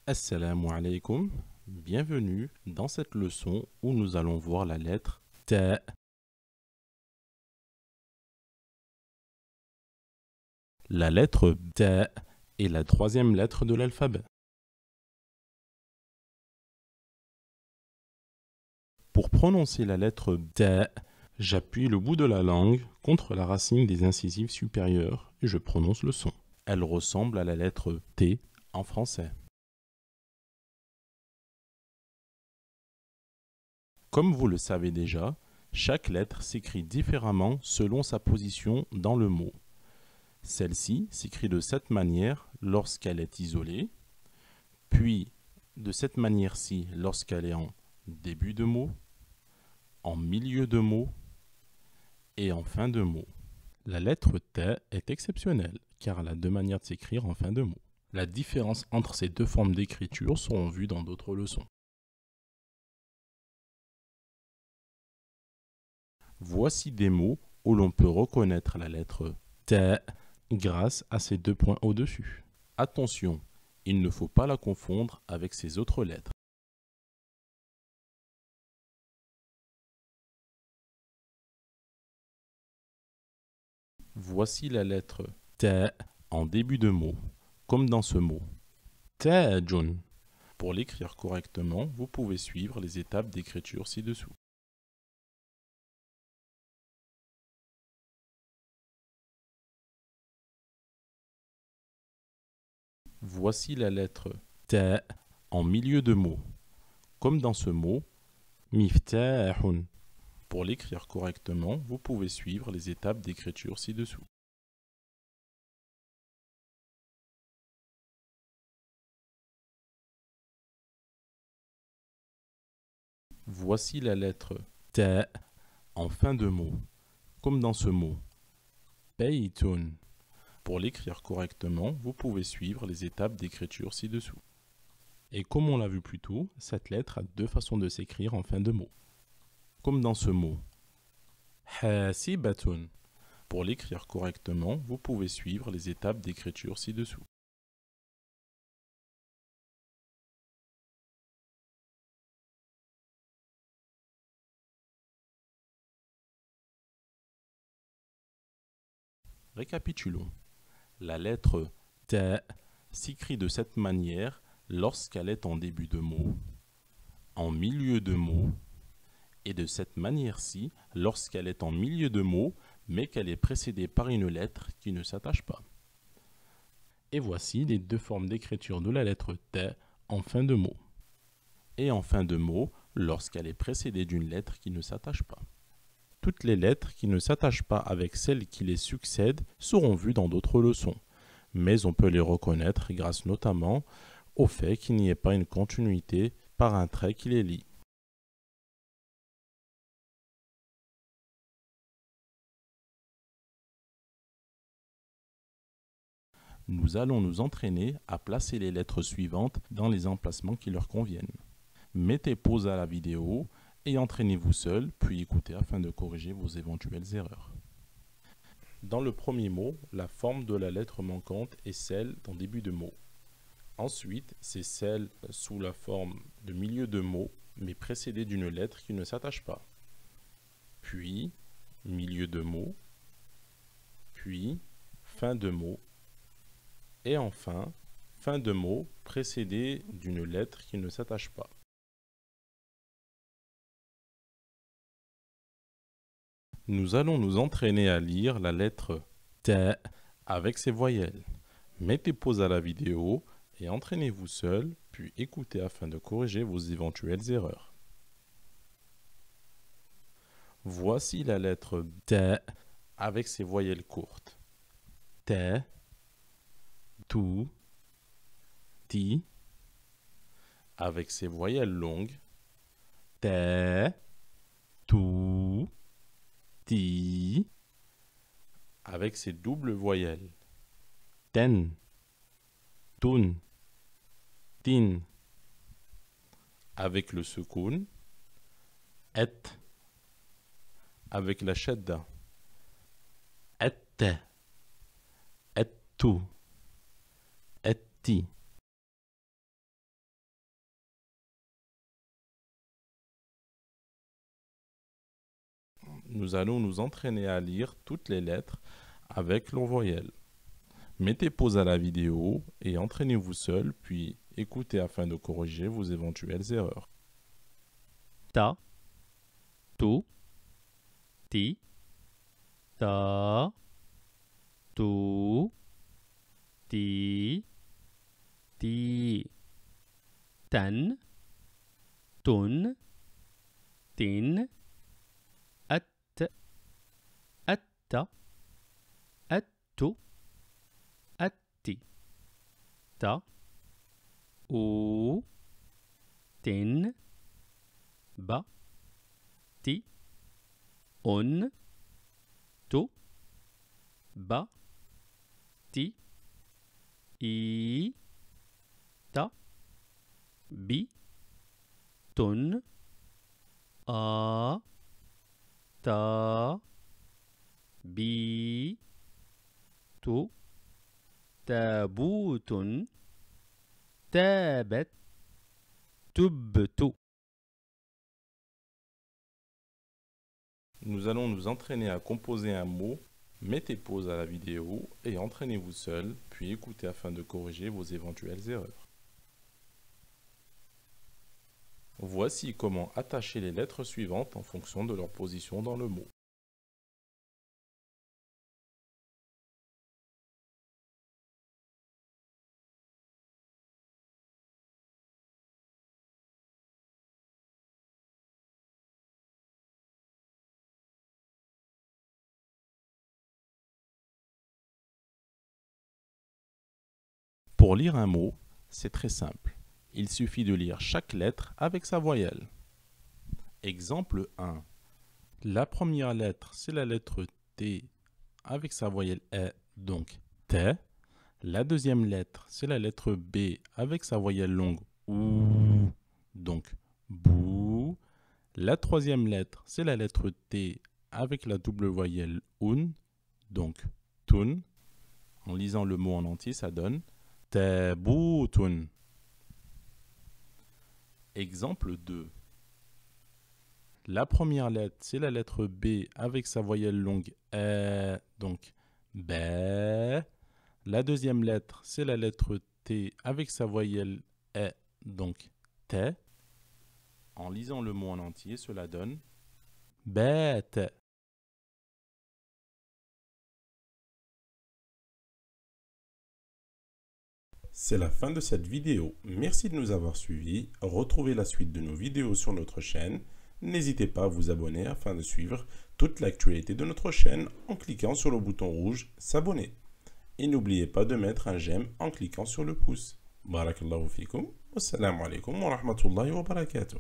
Assalamu alaikum, bienvenue dans cette leçon où nous allons voir la lettre Ta. La lettre Ta est la troisième lettre de l'alphabet. Pour prononcer la lettre Ta, j'appuie le bout de la langue contre la racine des incisives supérieures et je prononce le son. Elle ressemble à la lettre T en français. Comme vous le savez déjà, chaque lettre s'écrit différemment selon sa position dans le mot. Celle-ci s'écrit de cette manière lorsqu'elle est isolée, puis de cette manière-ci lorsqu'elle est en début de mot, en milieu de mot et en fin de mot. La lettre T est exceptionnelle car elle a deux manières de s'écrire en fin de mot. La différence entre ces deux formes d'écriture seront vues dans d'autres leçons. Voici des mots où l'on peut reconnaître la lettre T grâce à ces deux points au-dessus. Attention, il ne faut pas la confondre avec ses autres lettres. Voici la lettre T en début de mot, comme dans ce mot. Tajun. Pour l'écrire correctement, vous pouvez suivre les étapes d'écriture ci-dessous. Voici la lettre T en milieu de mot, comme dans ce mot Miftahun. Pour l'écrire correctement, vous pouvez suivre les étapes d'écriture ci-dessous. Voici la lettre T en fin de mot, comme dans ce mot Baytun. Pour l'écrire correctement, vous pouvez suivre les étapes d'écriture ci-dessous. Et comme on l'a vu plus tôt, cette lettre a deux façons de s'écrire en fin de mot. Comme dans ce mot Hasibatun. Pour l'écrire correctement, vous pouvez suivre les étapes d'écriture ci-dessous. Récapitulons. La lettre T s'écrit de cette manière lorsqu'elle est en début de mot, en milieu de mot, et de cette manière-ci lorsqu'elle est en milieu de mot, mais qu'elle est précédée par une lettre qui ne s'attache pas. Et voici les deux formes d'écriture de la lettre T en fin de mot. Et en fin de mot, lorsqu'elle est précédée d'une lettre qui ne s'attache pas. Toutes les lettres qui ne s'attachent pas avec celles qui les succèdent seront vues dans d'autres leçons, mais on peut les reconnaître grâce notamment au fait qu'il n'y ait pas une continuité par un trait qui les lie. Nous allons nous entraîner à placer les lettres suivantes dans les emplacements qui leur conviennent. Mettez pause à la vidéo et entraînez-vous seul, puis écoutez afin de corriger vos éventuelles erreurs. Dans le premier mot, la forme de la lettre manquante est celle en début de mot. Ensuite, c'est celle sous la forme de milieu de mot, mais précédée d'une lettre qui ne s'attache pas. Puis, milieu de mot, puis, fin de mot, et enfin, fin de mot précédée d'une lettre qui ne s'attache pas. Nous allons nous entraîner à lire la lettre T avec ses voyelles. Mettez pause à la vidéo et entraînez-vous seul, puis écoutez afin de corriger vos éventuelles erreurs. Voici la lettre T avec ses voyelles courtes. T, tu, ti, avec ses voyelles longues. T, tu, ti, avec ses doubles voyelles. Ten, tun, tin, avec le sukoun. Et, avec la shadda. Et, ettu, etti. nous allons nous entraîner à lire toutes les lettres avec leurs voyelles. Mettez pause à la vidéo et entraînez-vous seul, puis écoutez afin de corriger vos éventuelles erreurs. Ta, tu, ti, ta, tu, ti, ti, tan, tun, tin, at, atta, attu, atti, ta, u, tin, ba, ti, un, tu, ba, ti, i, ta, bi, tun, a, ta, bi, tu, تابوت تابت تبت. Nous allons nous entraîner à composer un mot. Mettez pause à la vidéo et entraînez-vous seul, puis écoutez afin de corriger vos éventuelles erreurs. Voici comment attacher les lettres suivantes en fonction de leur position dans le mot. Pour lire un mot, c'est très simple. Il suffit de lire chaque lettre avec sa voyelle. Exemple 1. La première lettre, c'est la lettre T avec sa voyelle E, donc T. La deuxième lettre, c'est la lettre B avec sa voyelle longue OU, donc BOU. La troisième lettre, c'est la lettre T avec la double voyelle UN, donc TUN. En lisant le mot en entier, ça donne Taboutun. Exemple 2. La première lettre, c'est la lettre B avec sa voyelle longue E, donc B. La deuxième lettre, c'est la lettre T avec sa voyelle E, donc T. En lisant le mot en entier, cela donne bête. C'est la fin de cette vidéo. Merci de nous avoir suivis. Retrouvez la suite de nos vidéos sur notre chaîne. N'hésitez pas à vous abonner afin de suivre toute l'actualité de notre chaîne en cliquant sur le bouton rouge s'abonner. Et n'oubliez pas de mettre un j'aime en cliquant sur le pouce. Barakallahu fikum. Wassalamu alaikum wa rahmatullahi wa barakatuh.